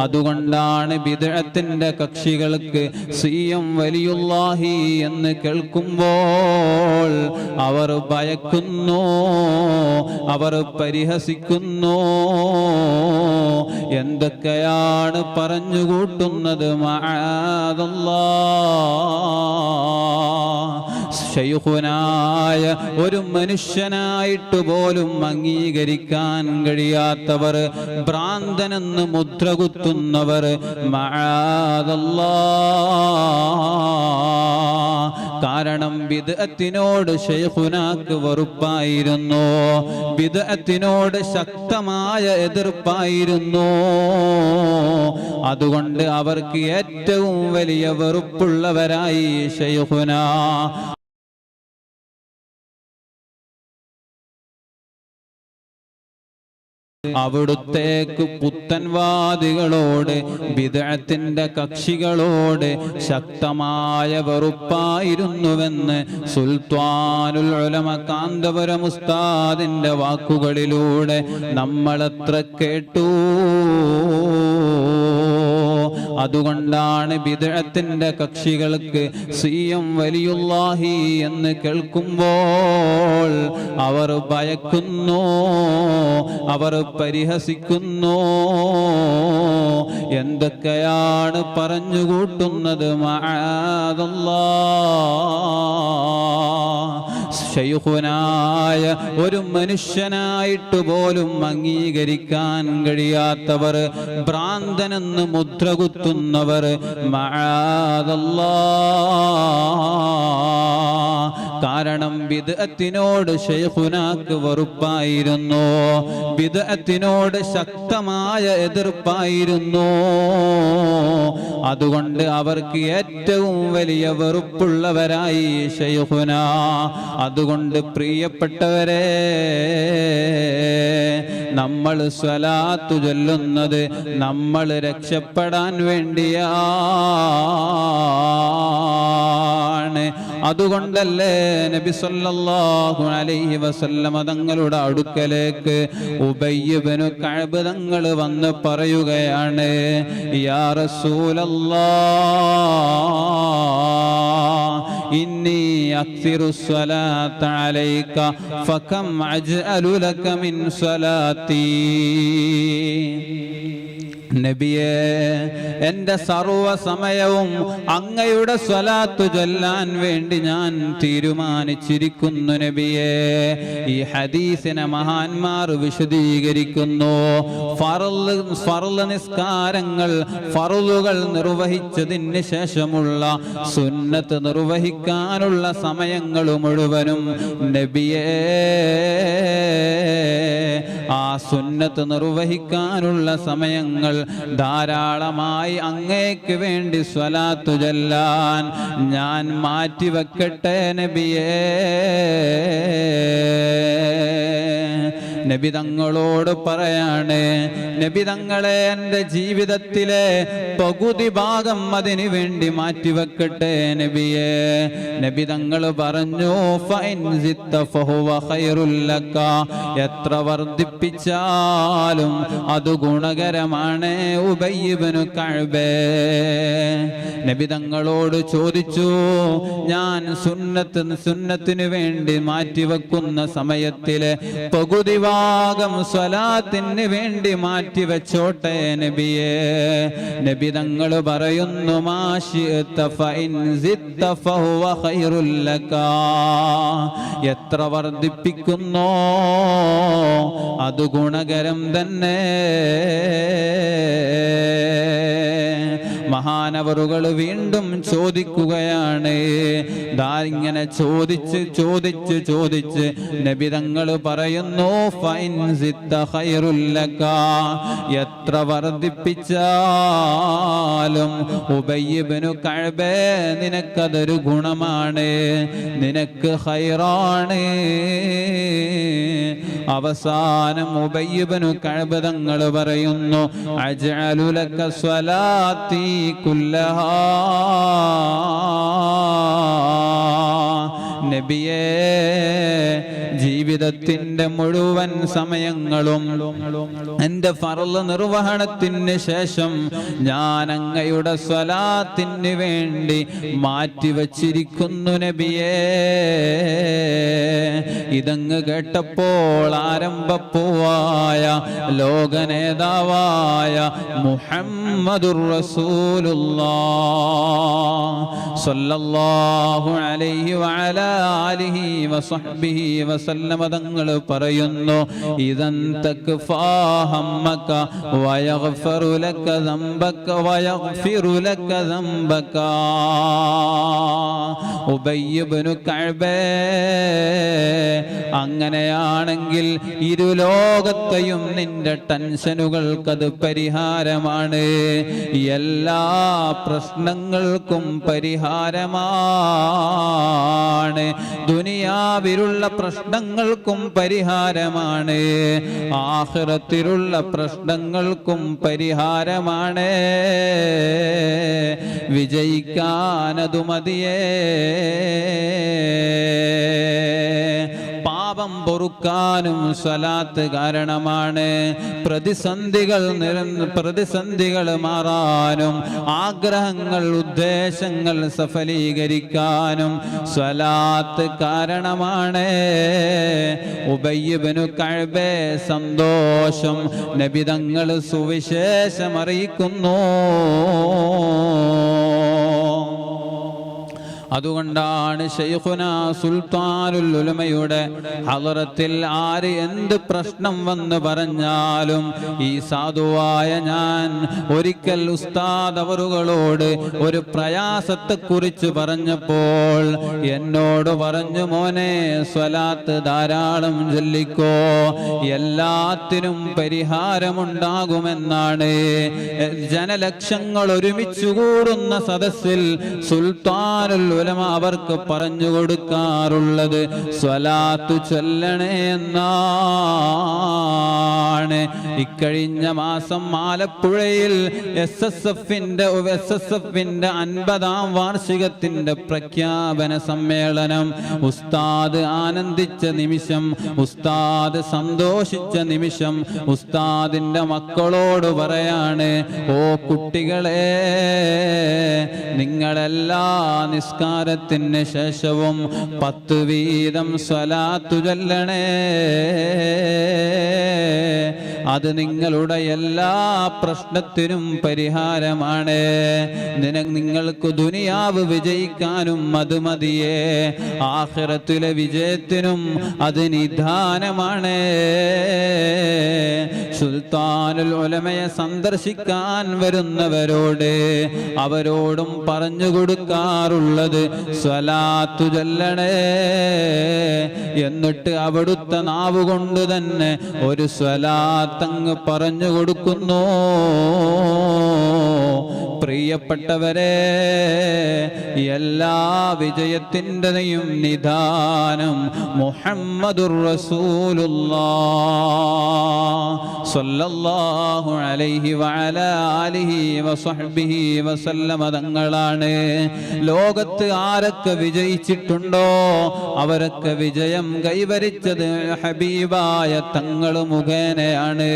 അതുകൊണ്ടാണ് ബിദ്അത്തിന്റെ കക്ഷികൾക്ക് സിയം വലിയുല്ലാഹി എന്ന് കേൾക്കുമ്പോൾ അവർ ഭയക്കുന്നു, അവർ പരിഹസിക്കുന്നു. എന്തൊക്കെയാണ് പറഞ്ഞുകൂട്ടുന്നത്? ശൈഖുനായ ഒരു മനുഷ്യനായിട്ട് പോലും അംഗീകരിക്കാൻ കഴിയാത്തവർ, ഭ്രാന്തനെന്ന് മുദ്ര കുത്തുന്നവർ, കാരണം ബിദ്അത്തിനോട് ശൈഖുനാക്ക് വെറുപ്പായിരുന്നു, ബിദ്അത്തിനോട് ശക്തമായ എതിർപ്പായിരുന്നു. അതുകൊണ്ട് അവർക്ക് ഏറ്റവും വലിയ വെറുപ്പുള്ളവരായി ശൈഖുനാ. അവിടുത്തേക്ക് പുത്തൻവാദികളോട്, ബിദ്അത്തിന്റെ കക്ഷികളോട് ശക്തമായ വെറുപ്പായിരുന്നുവെന്ന് സുൽത്താനുൽ ഉലമ കാന്തപുരം ഉസ്താദിന്റെ വാക്കുകളിലൂടെ നമ്മളെത്ര കേട്ടു. അതുകൊണ്ടാണ് ബിദ്അത്തിന്റെ കക്ഷികൾക്ക് സിയം വലിയുല്ലാഹി എന്ന് കേൾക്കുമ്പോൾ അവർ ഭയക്കുന്നു, അവർ പരിഹസിക്കുന്നു. എന്തൊക്കെയാണ് പറഞ്ഞുകൂട്ടുന്നത്? ശൈഖുനായ ഒരു മനുഷ്യനായിട്ട് പോലും അംഗീകരിക്കാൻ കഴിയാത്തവർ, ഭ്രാന്തനെന്ന് മുദ്ര കുത്തുന്നവർ, കാരണം ബിദ്അത്തിനോട് ശൈഖുനാക്ക് വെറുപ്പായിരുന്നു, ബിദ്അത്തിനോട് ശക്തമായ എതിർപ്പായിരുന്നു. അതുകൊണ്ട് അവർക്ക് ഏറ്റവും വലിയ വെറുപ്പുള്ളവരായി ശൈഖുനാ. അതുകൊണ്ട് പ്രിയപ്പെട്ടവരെ, നമ്മൾ സ്വലാത്തു ചൊല്ലുന്നത് നമ്മൾ രക്ഷപ്പെടാൻ വേണ്ടിയാണ്. അതുകൊണ്ടല്ലേ നബി സല്ലല്ലാഹു അലൈഹി വസല്ലമ തങ്ങളുടെ അടുക്കലേക്ക് ഉബയ്യ് ഇബ്നു കഅബ് തങ്ങൾ വന്ന് പറയുകയാണ്, യാ റസൂലല്ലാഹ് ഇന്നി അക്സിറു സ്വലാത്ത അലൈക ഫകം അജ്അലു ലക മിൻ സ്വലാത്തി. നബിയേ, എന്റെ സർവ സമയവും അങ്ങയുടെ സ്വലാത്തു ചൊല്ലാൻ വേണ്ടി ഞാൻ തീരുമാനിച്ചിരിക്കുന്നു നബിയേ. ഈ ഹദീസിനെ മഹാന്മാർ വിശദീകരിക്കുന്നു. ഫർള് നിസ്കാരങ്ങൾ, ഫർളുകൾ നിർവഹിച്ചതിന് ശേഷമുള്ള സുന്നത്ത് നിർവഹിക്കാനുള്ള സമയങ്ങൾ മുഴുവനും നബിയേ, ആ സുന്നത്ത് നിർവഹിക്കാനുള്ള സമയങ്ങൾ ധാരാളമായി അങ്ങേക്ക് വേണ്ടി സ്വലാത്തു ചൊല്ലാൻ ഞാൻ മാറ്റിവെക്കട്ടെ നബിയേ. നബി തങ്ങളോട് പറയാണ്, നബി തങ്ങളെ എൻ്റെ ജീവിതത്തിലെ പകുതി ഭാഗം അതിനു വേണ്ടി മാറ്റിവെക്കട്ടെ നബിയേ. നബി തങ്ങൾ പറഞ്ഞു, ഫഇൻ സിത്ത ഫഹുവ ഖൈറുൽ ലക, എത്ര വർദ്ധിപ്പിച്ചാലും അത് ഗുണകരമാണ് ഉബയ്യ് ഇബ്നു കഅബ്. നബി തങ്ങളോട് ചോദിച്ചു, ഞാൻ സുന്നത്തിന് വേണ്ടി മാറ്റിവെക്കുന്ന സമയത്തിലെ പകുതി ഭാഗം സ്വലാത്തിന് വേണ്ടി മാറ്റിവെച്ചോട്ടെ നബിയേ. നബി തങ്ങൾ പറയുന്നു, മാശിഅത ഫഇൻ സിത്ത ഫഹുവ ഖൈറുൽ ലക, എത്ര വർദ്ധിപ്പിക്കുന്നോ അത് ഗുണകരം തന്നെ. മഹാനവറുകൾ വീണ്ടും ചോദിക്കുകയാണ്. ഇങ്ങനെ ചോദിച്ച് നബി തങ്ങൾ പറയുന്നു, ഫൈൻ സിത്ത ഖൈറുൽ ലക, എത്ര വർദ്ധിപ്പിച്ചാലും ഉബയ്യ് ഇബ്നു കഅബ് നിനക്കതൊരു ഗുണമാണ്, നിനക്ക് ഖൈറാണ്. അവസാനം ഉബയ്യ് ഇബ്നു കഅബ് തങ്ങൾ പറയുന്നു, അജ്അലു ലക സ്വലാത്തി കുല്ലഹാ, നബിയേ ജീവിതത്തിന്റെ മുഴുവൻ സമയങ്ങളും എന്റെ ഫർള് നിർവഹണത്തിന് ശേഷം ഞാൻ അങ്ങയുടെ സ്വലാത്തിന് വേണ്ടി മാറ്റിവച്ചിരിക്കുന്നു നബിയേ. ഇതങ്ങ് കേട്ടപ്പോൾ ആരംഭപ്പൂവായ ലോകനേതാവായ മുഹമ്മദുർ റസൂലുള്ളാഹ് സ്വല്ലല്ലാഹു അലൈഹി വഅലാ ആലിഹി വസഹ്ബിഹി വസല്ലമ തങ്ങൾ പറയുന്നു, ഇദൻ തക്ഫാഹമ്മക വയഗ്ഫിറു ലക ദംബക വയഗ്ഫിറു ലക ദംബക. ഉബയ്യ് ഇബ്നു കഅബ്, അങ്ങനെയാണെങ്കിൽ ഇരുലോകത്തെയും നിന്റെ ടെൻഷനുകൾക്കത് പരിഹാരമാണ്, എല്ലാ പ്രശ്നങ്ങൾക്കും പരിഹാരമാണ്, ദുനിയാവിലുള്ള പ്രശ്നങ്ങൾക്കും പരിഹാരമാണ്, ആഖിറത്തിലുള്ള പ്രശ്നങ്ങൾക്കും പരിഹാരമാണ്. വിജയിക്കാനതു മതിയേ. പാപം പൊറുക്കാനും സ്വലാത്ത് കാരണമാണ്. പ്രതിസന്ധികൾ മാറാനും ആഗ്രഹങ്ങൾ ഉദ്ദേശങ്ങൾ സഫലീകരിക്കാനും സ്വലാത്ത് കാരണമാണ്. ഉബയ്യ് ഇബ്നു കഅബ് സന്തോഷം നബി തങ്ങൾ സുവിശേഷം അറിയിക്കുന്നു. അതുകൊണ്ടാണ് ശൈഖുനാ സുൽത്താനുൽ ഉലമയുടെ ഹളറത്തിൽ ആര് എന്ത് പ്രശ്നം വന്ന് പറഞ്ഞാലും ഈ സാധുവായ ഞാൻ ഒരിക്കൽ ഉസ്താദ് അവറുകളോട് ഒരു പ്രയാസത്തെക്കുറിച്ച് പറഞ്ഞപ്പോൾ എന്നോട് പറഞ്ഞു, മോനെ സ്വലാത്ത് ധാരാളം ചൊല്ലിക്കോ, എല്ലാത്തിനും പരിഹാരമുണ്ടാകുമെന്നാണ്. ജനലക്ഷങ്ങൾ ഒരുമിച്ച് കൂടുന്ന സദസ്സിൽ സുൽത്താനുൽ ഉലമ അവർക്ക് പറഞ്ഞു കൊടുക്കാറുള്ളത് സ്വലാത്ത് ചൊല്ലണേ എന്നാണ്. ഇക്കഴിഞ്ഞ മാസം ആലപ്പുഴയിൽ SSFന്റെ 50ാം വാർഷികത്തിന്റെ പ്രഖ്യാപന സമ്മേളനം. ഉസ്താദ് ആനന്ദിച്ച നിമിഷം, ഉസ്താദ് സന്തോഷിച്ച നിമിഷം, ഉസ്താദിന്റെ മക്കളോട് പറയാണ്, ഓ കുട്ടികളെ, നിങ്ങളെല്ലാ നിസ്കാരത്തിന് ശേഷവും 10 വീതം സ്വലാത്തു ചൊല്ലണേ. അത് നിങ്ങളുടെ എല്ലാ പ്രശ്നത്തിനും പരിഹാരമാണ്. നിങ്ങൾക്ക് ദുനിയാവ് വിജയിക്കാനും അത് മതിയേ, ആഖിറത്തിലെ വിജയത്തിനും അത് നിദാനമാണ്. സുൽത്താനുൽ ഉലമയെ സന്ദർശിക്കാൻ വരുന്നവരോട് അവരോടും പറഞ്ഞു കൊടുക്കാറുള്ളത് സ്വലാത്തു ചൊല്ലണേ. എന്നിട്ട് അവിടുത്തെ നാവ് കൊണ്ട് തന്നെ ഒരു സ്വലാത്തങ്ങ് പറഞ്ഞു കൊടുക്കുന്നു. പ്രിയപ്പെട്ടവരെ, എല്ലാ വിജയത്തിൻ്റെയും നിദാനം മുഹമ്മദുർ റസൂലുള്ളാഹ് സ്വല്ലല്ലാഹു അലൈഹി വഅലാ ആലിഹി വസഹ്ബിഹി വസല്ലമ തങ്ങളാണ്. ലോകത്ത് ആരൊക്കെ വിജയിച്ചിട്ടുണ്ടോ അവരൊക്കെ വിജയം കൈവരിച്ചത് ഹബീബായ തങ്ങൾ മുഖേനയാണ്.